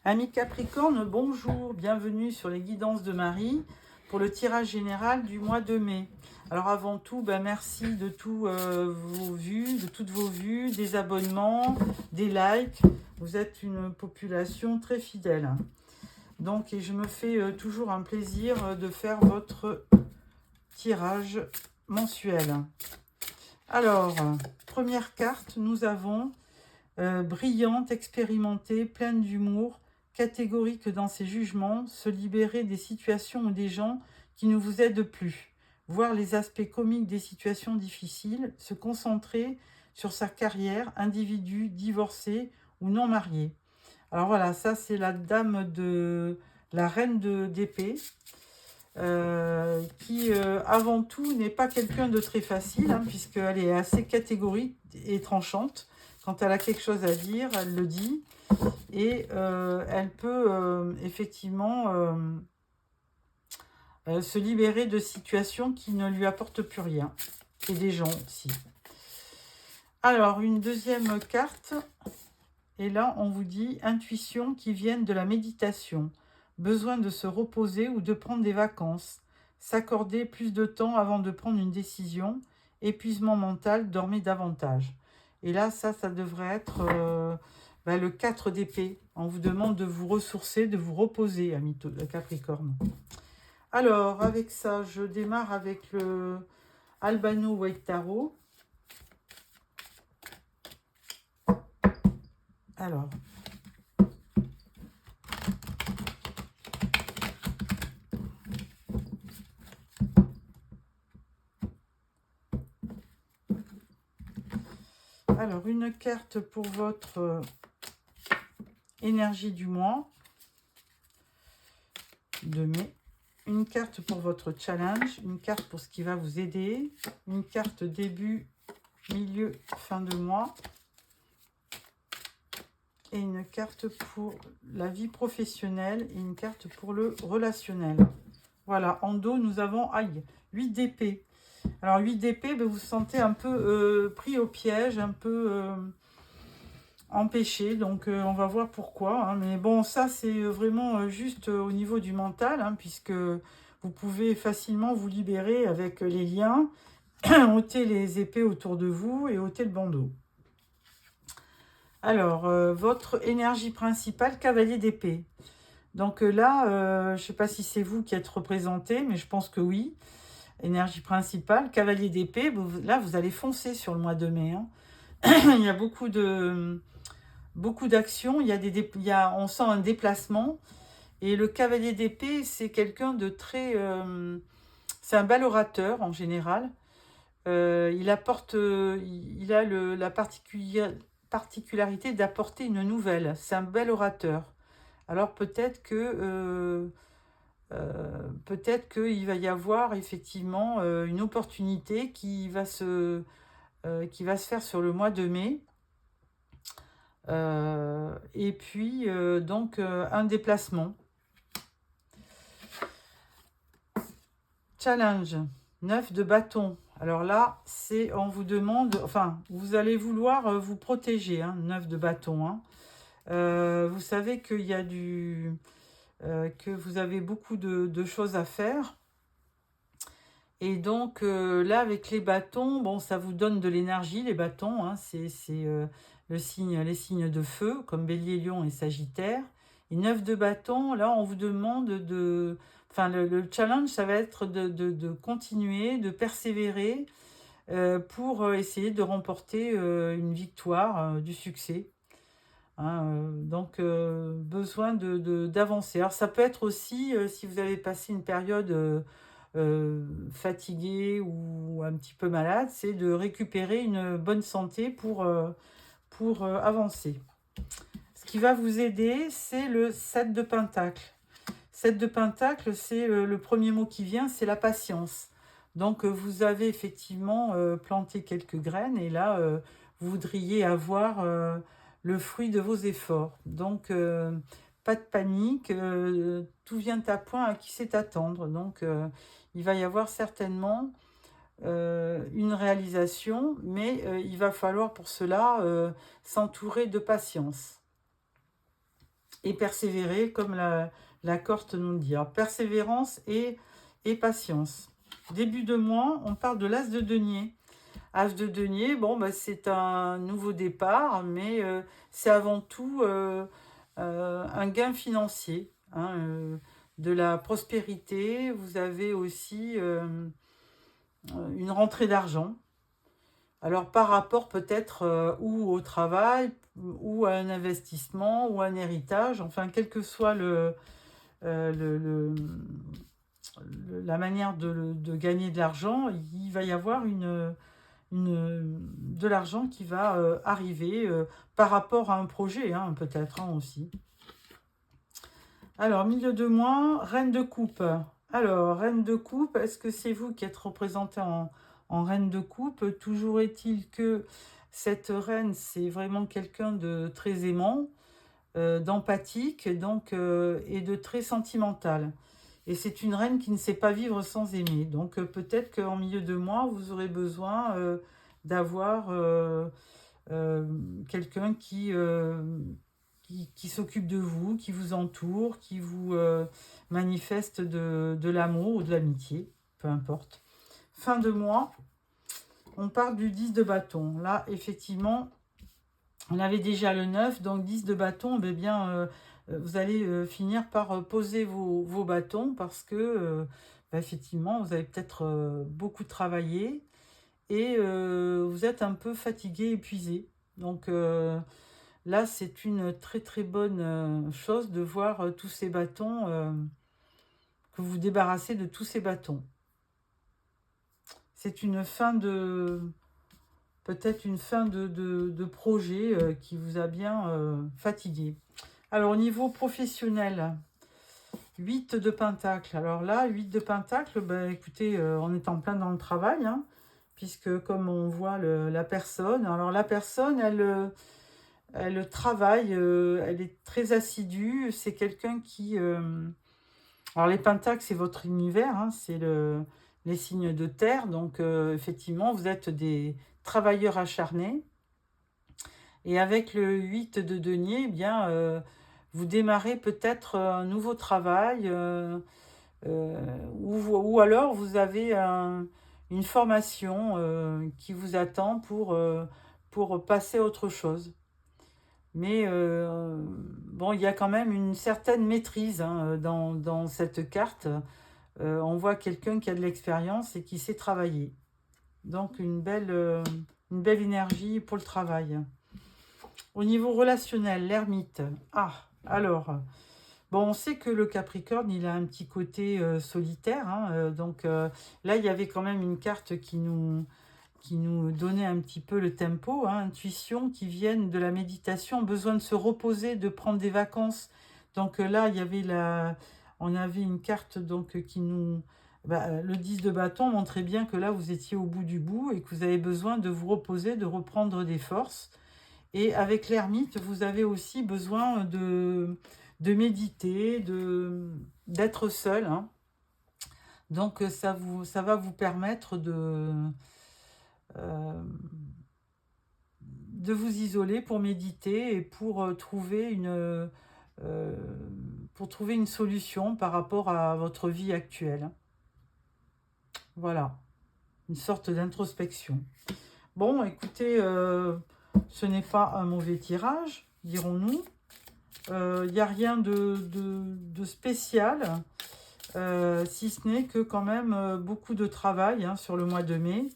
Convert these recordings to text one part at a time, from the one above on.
Amis Capricorne, bonjour, bienvenue sur les guidances de Marie pour le tirage général du mois de mai. Alors avant tout, merci de toutes vos vues, des abonnements, des likes. Vous êtes une population très fidèle. Donc, et je me fais toujours un plaisir de faire votre tirage mensuel. Alors, première carte, nous avons brillante, expérimentée, pleine d'humour, catégorique dans ses jugements, se libérer des situations ou des gens qui ne vous aident plus, voir les aspects comiques des situations difficiles, se concentrer sur sa carrière, individu, divorcé ou non marié. Alors voilà, ça c'est la reine d'épée, qui avant tout n'est pas quelqu'un de très facile, puisqu'elle est assez catégorique et tranchante. Quand elle a quelque chose à dire, elle le dit. Et elle peut effectivement se libérer de situations qui ne lui apportent plus rien. Et des gens aussi. Alors, une deuxième carte. Et là, on vous dit intuition qui viennent de la méditation. Besoin de se reposer ou de prendre des vacances. S'accorder plus de temps avant de prendre une décision. Épuisement mental, dormez davantage. Et là, ça devrait être le 4 d'épée. On vous demande de vous ressourcer, de vous reposer, amis Capricorne. Alors, avec ça, je démarre avec le Albano White Tarot. Alors, une carte pour votre énergie du mois de mai, une carte pour votre challenge, une carte pour ce qui va vous aider, une carte début, milieu, fin de mois et une carte pour la vie professionnelle et une carte pour le relationnel. Voilà, en dos, nous avons 8 d'épée. Alors, 8 d'épée, vous vous sentez un peu pris au piège, un peu empêché. Donc, on va voir pourquoi. Mais bon, ça, c'est vraiment juste au niveau du mental, puisque vous pouvez facilement vous libérer avec les liens, ôter les épées autour de vous et ôter le bandeau. Alors, votre énergie principale, cavalier d'épée. Donc là, je ne sais pas si c'est vous qui êtes représenté, mais je pense que oui. Énergie principale, cavalier d'épée, là, vous allez foncer sur le mois de mai. Il y a beaucoup d'actions, on sent un déplacement. Et le cavalier d'épée, c'est quelqu'un de très... c'est un bel orateur, en général. Il a la particularité d'apporter une nouvelle. C'est un bel orateur. Alors peut-être qu'il va y avoir effectivement une opportunité qui va se faire sur le mois de mai. Et puis donc un déplacement. Challenge, 9 de bâton. Alors là, on vous demande, vous allez vouloir vous protéger, 9 de bâton. Vous savez qu'il y a que vous avez beaucoup de choses à faire. Et donc là, avec les bâtons, bon, ça vous donne de l'énergie, les bâtons. C'est les signes de feu, comme Bélier, Lion et Sagittaire. Et 9 de bâton, là, on vous demande de... le challenge, ça va être de continuer, de persévérer pour essayer de remporter une victoire, du succès. Donc, besoin d'avancer. Alors, ça peut être aussi, si vous avez passé une période fatigué ou un petit peu malade, c'est de récupérer une bonne santé pour avancer. Ce qui va vous aider, c'est le 7 de Pentacle. 7 de Pentacle, c'est le premier mot qui vient, c'est la patience. Donc, vous avez effectivement planté quelques graines et là, vous voudriez avoir le fruit de vos efforts. Donc, pas de panique, tout vient à point à qui sait attendre. Donc, il va y avoir certainement une réalisation, mais il va falloir pour cela s'entourer de patience. et persévérer, comme la carte nous le dit. Alors, persévérance et patience. Début de mois, on parle de l'as de denier. As de denier, bon, bah, c'est un nouveau départ, mais c'est avant tout un gain financier, hein, de la prospérité. Vous avez aussi une rentrée d'argent. Alors par rapport peut-être ou au travail, ou à un investissement, ou à un héritage, enfin quel que soit euh, le- le- la manière de gagner de l'argent, il va y avoir de l'argent qui va arriver par rapport à un projet, hein, peut-être, hein, aussi. Alors, milieu de mois, reine de coupe. Alors, reine de coupe, est-ce que c'est vous qui êtes représenté en reine de coupe? Toujours est-il que cette reine, c'est vraiment quelqu'un de très aimant, d'empathique, donc, et de très sentimental. Et c'est une reine qui ne sait pas vivre sans aimer. Donc, peut-être qu'en milieu de mois, vous aurez besoin d'avoir euh, quelqu'un qui s'occupe de vous, qui vous entoure, qui vous manifeste de l'amour ou de l'amitié, peu importe. Fin de mois, on parle du 10 de bâton. Là, effectivement, on avait déjà le 9, donc 10 de bâton, eh bien, vous allez finir par poser vos bâtons parce que, bah, effectivement, vous avez peut-être beaucoup travaillé et vous êtes un peu fatigué, épuisé. Donc, là, c'est une très très bonne chose de voir tous ces bâtons, que vous vous débarrassez de tous ces bâtons. C'est une fin de... peut-être une fin de projet qui vous a bien fatigué. Alors, au niveau professionnel, 8 de pentacle. Alors là, 8 de pentacle, ben, écoutez, on est en plein dans le travail, hein, puisque comme on voit la personne, alors la personne, elle travaille, elle est très assidue. C'est quelqu'un qui... alors les pentacles, c'est votre univers, hein, c'est les signes de terre. Donc effectivement, vous êtes des travailleurs acharnés. Et avec le 8 de denier, eh bien, vous démarrez peut-être un nouveau travail. Ou alors vous avez une formation qui vous attend pour passer à autre chose. Mais bon, il y a quand même une certaine maîtrise, hein, dans cette carte. On voit quelqu'un qui a de l'expérience et qui sait travailler. Donc une belle énergie pour le travail. Au niveau relationnel, l'ermite. Ah, alors, bon, on sait que le Capricorne, il a un petit côté solitaire, hein, donc là, il y avait quand même une carte qui nous donnait un petit peu le tempo, hein, intuition, qui viennent de la méditation, besoin de se reposer, de prendre des vacances. Donc là, il y avait on avait une carte donc qui nous... le 10 de bâton montrait bien que là, vous étiez au bout du bout et que vous avez besoin de vous reposer, de reprendre des forces. Et avec l'ermite, vous avez aussi besoin de méditer, d'être seul, hein. Donc ça va vous permettre euh, de vous isoler pour méditer et euh, pour trouver une solution par rapport à votre vie actuelle. Voilà, une sorte d'introspection. Bon, écoutez, ce n'est pas un mauvais tirage, dirons-nous. Il n'y a rien de spécial, si ce n'est que quand même beaucoup de travail, hein, sur le mois de mai.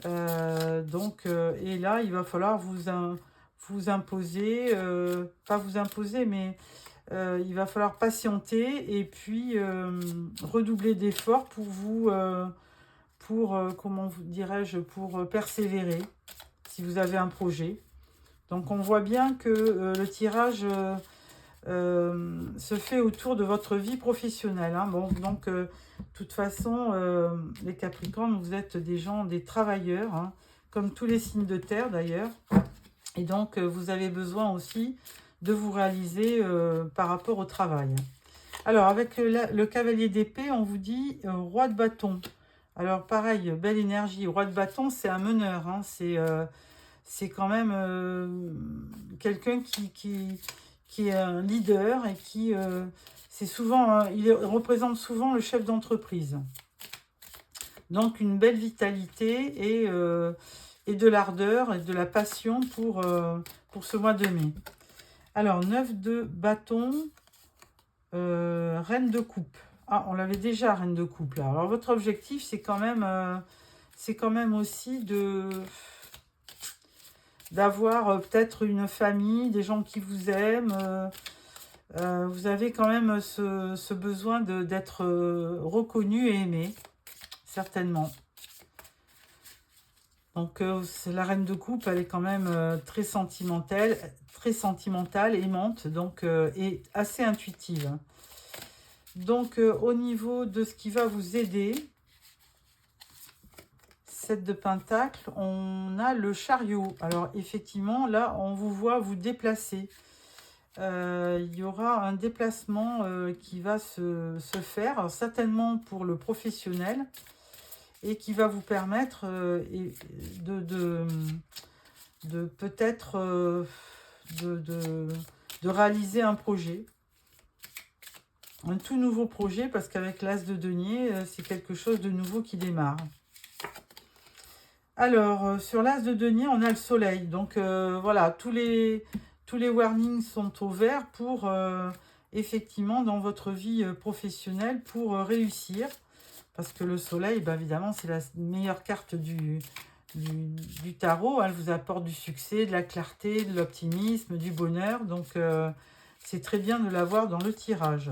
Et là, il va falloir vous imposer, pas vous imposer, mais il va falloir patienter et puis redoubler d'efforts comment vous dirais-je, pour persévérer si vous avez un projet. Donc on voit bien que le tirage se fait autour de votre vie professionnelle, hein. Bon, donc de toute façon, les Capricornes, vous êtes des gens, des travailleurs, hein, comme tous les signes de terre d'ailleurs. Et donc vous avez besoin aussi de vous réaliser par rapport au travail. Alors avec le cavalier d'épée, on vous dit roi de bâton. Alors pareil, belle énergie. Roi de bâton, c'est un meneur, hein, c'est quand même quelqu'un qui est un leader et qui, c'est souvent, il représente souvent le chef d'entreprise. Donc, une belle vitalité et de l'ardeur et de la passion pour ce mois de mai. Alors, 9 de bâton, reine de coupe. Ah, on l'avait déjà, reine de coupe, là. Alors, votre objectif, c'est quand même aussi d'avoir peut-être une famille, des gens qui vous aiment. Vous avez quand même ce besoin d'être reconnu et aimé, certainement. Donc, la reine de coupe, elle est quand même très sentimentale, aimante, donc, et assez intuitive. Donc, au niveau de ce qui va vous aider, 7 de pentacle, on a le chariot. Alors, effectivement, là, on vous voit vous déplacer. Il y aura un déplacement qui va se faire, alors, certainement pour le professionnel, et qui va vous permettre de peut-être de réaliser un projet. Un tout nouveau projet, parce qu'avec l'as de denier, c'est quelque chose de nouveau qui démarre. Alors, sur l'as de denier, on a le soleil. Donc, voilà, tous les warnings sont au vert pour, effectivement, dans votre vie professionnelle, pour réussir. Parce que le soleil, bah, évidemment, c'est la meilleure carte du tarot. Elle vous apporte du succès, de la clarté, de l'optimisme, du bonheur. Donc, c'est très bien de l'avoir dans le tirage.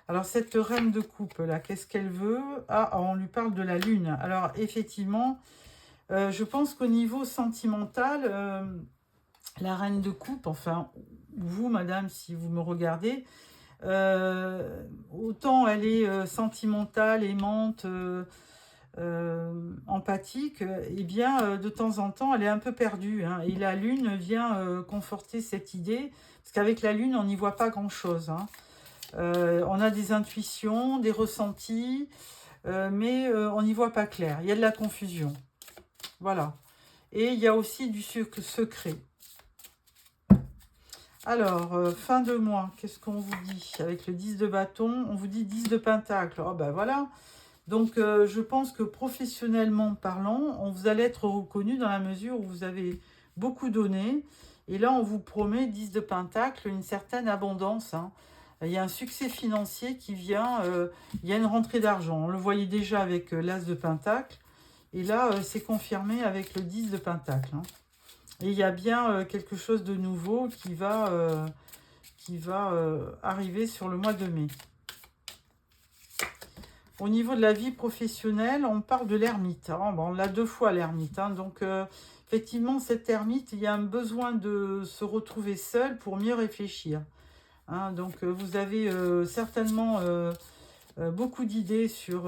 Alors, cette reine de coupe, là, qu'est-ce qu'elle veut? Ah, on lui parle de la lune. Alors, effectivement, je pense qu'au niveau sentimental, la reine de coupe, enfin, vous, madame, si vous me regardez, autant elle est sentimentale, aimante, empathique, et bien, de temps en temps, elle est un peu perdue. Hein, et la lune vient conforter cette idée, parce qu'avec la lune, on n'y voit pas grand-chose. Hein. On a des intuitions, des ressentis, mais on n'y voit pas clair. Il y a de la confusion. Voilà. Et il y a aussi du secret. Alors, fin de mois, qu'est-ce qu'on vous dit? Avec le 10 de bâton, on vous dit 10 de pentacle. Oh ben voilà. Donc, je pense que professionnellement parlant, vous allez être reconnu dans la mesure où vous avez beaucoup donné. Et là, on vous promet 10 de pentacle, une certaine abondance. Hein. Il y a un succès financier qui vient, il y a une rentrée d'argent. On le voyait déjà avec l'as de pentacle. Et là, c'est confirmé avec le 10 de pentacle. Hein. Et il y a bien quelque chose de nouveau qui va arriver sur le mois de mai. Au niveau de la vie professionnelle, on parle de l'ermite. Bon, on l'a 2 fois l'ermite. Hein. Donc, effectivement, cette ermite, il y a un besoin de se retrouver seul pour mieux réfléchir. Hein. Donc, vous avez certainement beaucoup d'idées sur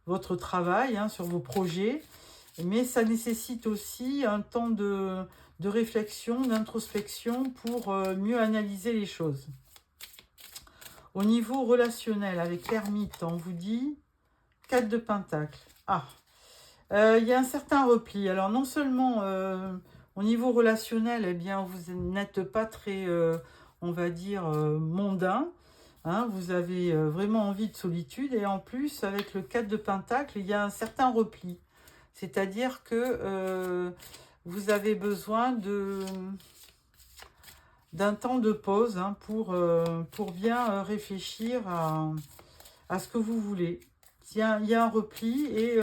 votre travail, hein, sur vos projets. Mais ça nécessite aussi un temps de réflexion, d'introspection pour mieux analyser les choses. Au niveau relationnel, avec l'ermite, on vous dit 4 de pentacle. Ah, il y a un certain repli. Alors, non seulement au niveau relationnel, eh bien, vous n'êtes pas très, on va dire, mondain. Hein, vous avez vraiment envie de solitude. Et en plus, avec le 4 de pentacle, il y a un certain repli. C'est-à-dire que vous avez besoin d'un temps de pause, hein, pour bien réfléchir à ce que vous voulez. Il y a un repli. Et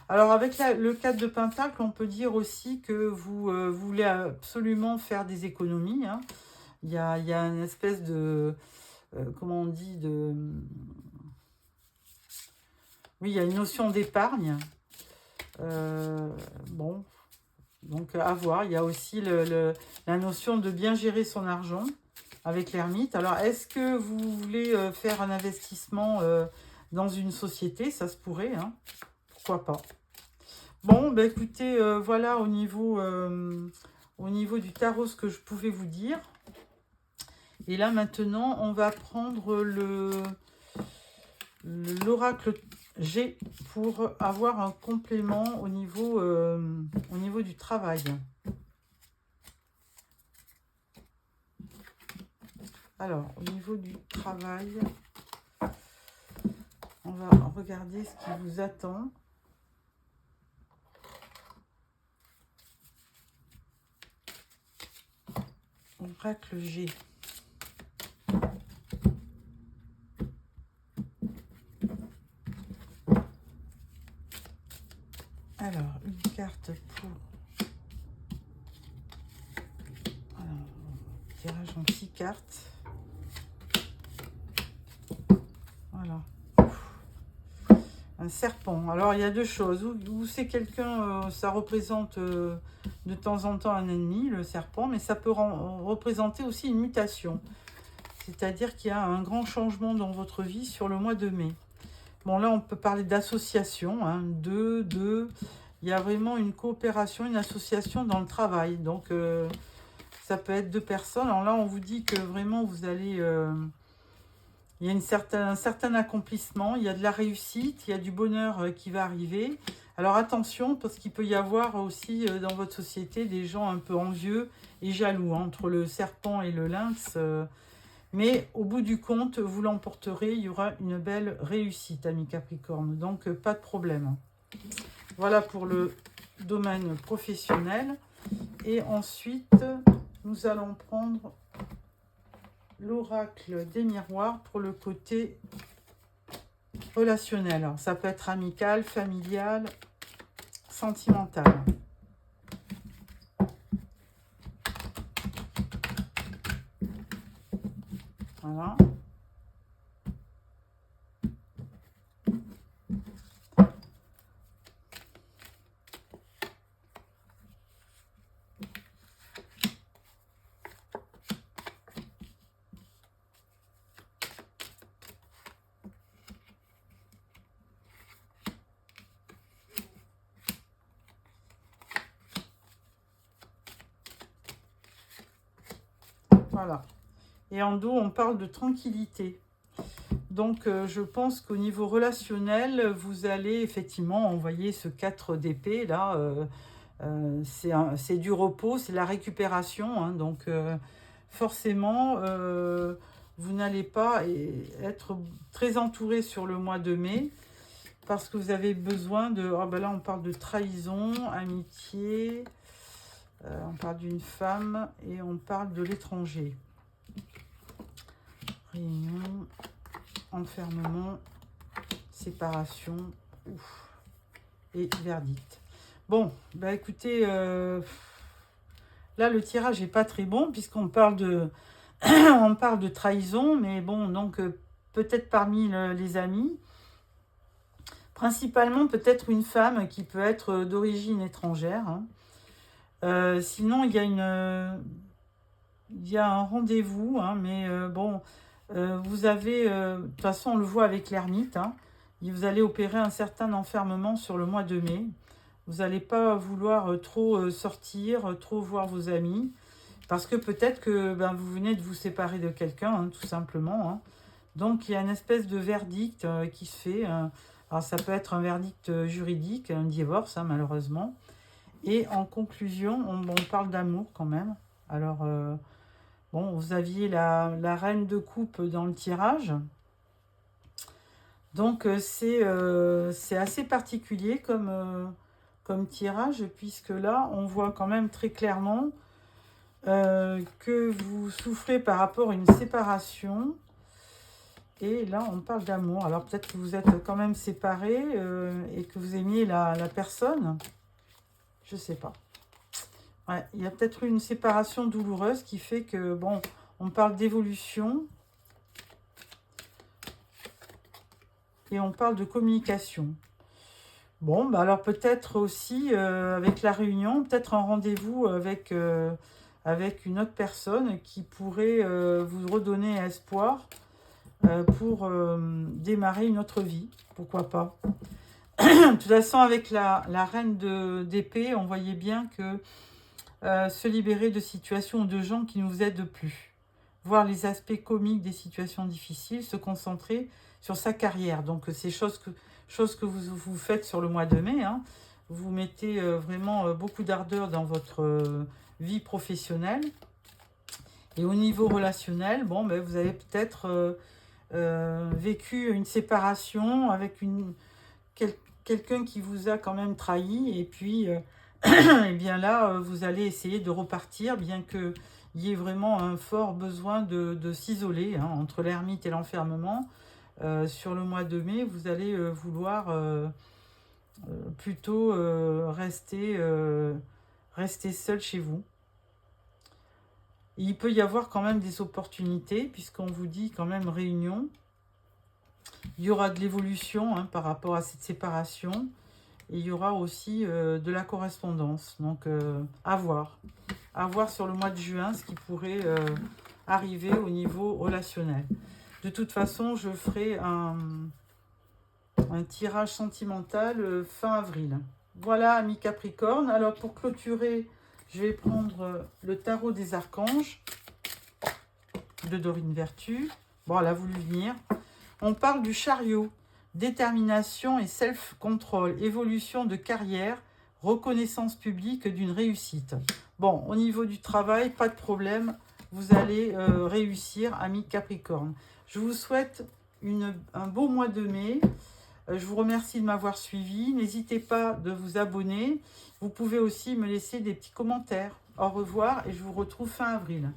alors, avec le 4 de pentacle, on peut dire aussi que vous voulez absolument faire des économies. Hein. Il y a une espèce de... comment on dit Oui, il y a une notion d'épargne. Bon, donc à voir. Il y a aussi la notion de bien gérer son argent avec l'ermite. Alors, est-ce que vous voulez faire un investissement dans une société? Ça se pourrait, hein. Pourquoi pas. Bon, ben écoutez, voilà au niveau du tarot ce que je pouvais vous dire. Et là, maintenant, on va prendre l'oracle G pour avoir un complément au niveau du travail. Alors, au niveau du travail, on va regarder ce qui vous attend. Oracle G. Alors, une carte pour... Alors, tirage en 6 cartes. Voilà. Un serpent. Alors, il y a deux choses. Ou c'est quelqu'un, ça représente de temps en temps un ennemi, le serpent, mais ça peut représenter aussi une mutation. C'est-à-dire qu'il y a un grand changement dans votre vie sur le mois de mai. Bon, là, on peut parler d'association, hein, il y a vraiment une coopération, une association dans le travail. Donc, ça peut être 2 personnes. Alors là, on vous dit que vraiment, vous allez... il y a un certain accomplissement, il y a de la réussite, il y a du bonheur qui va arriver. Alors attention, parce qu'il peut y avoir aussi dans votre société des gens un peu envieux et jaloux, hein, entre le serpent et le lynx. Mais au bout du compte, vous l'emporterez, il y aura une belle réussite, amis Capricorne. Donc, pas de problème. Voilà pour le domaine professionnel. Et ensuite, nous allons prendre l'oracle des miroirs pour le côté relationnel. Alors, ça peut être amical, familial, sentimental. Voilà. Voilà. Et en dos, on parle de tranquillité. Donc, je pense qu'au niveau relationnel, vous allez effectivement envoyer ce 4 d'épée, là. C'est du repos, c'est la récupération. Hein, donc, forcément, vous n'allez pas être très entouré sur le mois de mai. Parce que vous avez besoin de... Oh ben là, on parle de trahison, amitié. On parle d'une femme et on parle de l'étranger. Réunion, enfermement, séparation, ouf, et verdict. Bon, bah écoutez, là le tirage n'est pas très bon puisqu'on parle de, on parle de trahison, mais bon, donc peut-être parmi les amis, principalement peut-être une femme qui peut être d'origine étrangère. Hein. Sinon, il y a un rendez-vous, hein, mais bon, vous avez, de toute façon, on le voit avec l'ermite, hein, vous allez opérer un certain enfermement sur le mois de mai. Vous n'allez pas vouloir trop sortir, trop voir vos amis, parce que peut-être que vous venez de vous séparer de quelqu'un, hein, tout simplement. Hein. Donc, il y a une espèce de verdict qui se fait. Alors, ça peut être un verdict juridique, un divorce, hein, malheureusement. Et en conclusion, on parle d'amour quand même. Alors, bon, vous aviez la reine de coupe dans le tirage. Donc, c'est assez particulier comme tirage, puisque là, on voit quand même très clairement que vous souffrez par rapport à une séparation. Et là, on parle d'amour. Alors, peut-être que vous êtes quand même séparés et que vous aimiez la personne. Je sais pas. Ouais, il y a peut-être eu une séparation douloureuse qui fait que, bon, on parle d'évolution. Et on parle de communication. Bon, bah alors peut-être aussi, avec la réunion, peut-être un rendez-vous avec une autre personne qui pourrait vous redonner espoir pour démarrer une autre vie. Pourquoi pas. De toute façon, avec la reine d'épée, on voyait bien que se libérer de situations ou de gens qui ne vous aident plus. Voir les aspects comiques des situations difficiles, se concentrer sur sa carrière. Donc, c'est chose que vous faites sur le mois de mai. Hein. Vous mettez vraiment beaucoup d'ardeur dans votre vie professionnelle. Et au niveau relationnel, bon, ben, vous avez peut-être vécu une séparation avec quelqu'un qui vous a quand même trahi. Et puis, et bien là, vous allez essayer de repartir, bien qu'il y ait vraiment un fort besoin de s'isoler, hein, entre l'ermite et l'enfermement. Sur le mois de mai, vous allez vouloir plutôt rester seul chez vous. Il peut y avoir quand même des opportunités, puisqu'on vous dit quand même réunion. Il y aura de l'évolution, hein, par rapport à cette séparation. Et il y aura aussi de la correspondance. Donc, à voir. À voir sur le mois de juin ce qui pourrait arriver au niveau relationnel. De toute façon, je ferai un tirage sentimental fin avril. Voilà, amis Capricorne. Alors, pour clôturer, je vais prendre le tarot des archanges de Dorine Vertu. Bon, elle a voulu venir. On parle du chariot. Détermination et self-control. Évolution de carrière. Reconnaissance publique d'une réussite. Bon, au niveau du travail, pas de problème. Vous allez réussir, amis Capricorne. Je vous souhaite un beau mois de mai. Je vous remercie de m'avoir suivi. N'hésitez pas de vous abonner. Vous pouvez aussi me laisser des petits commentaires. Au revoir et je vous retrouve fin avril.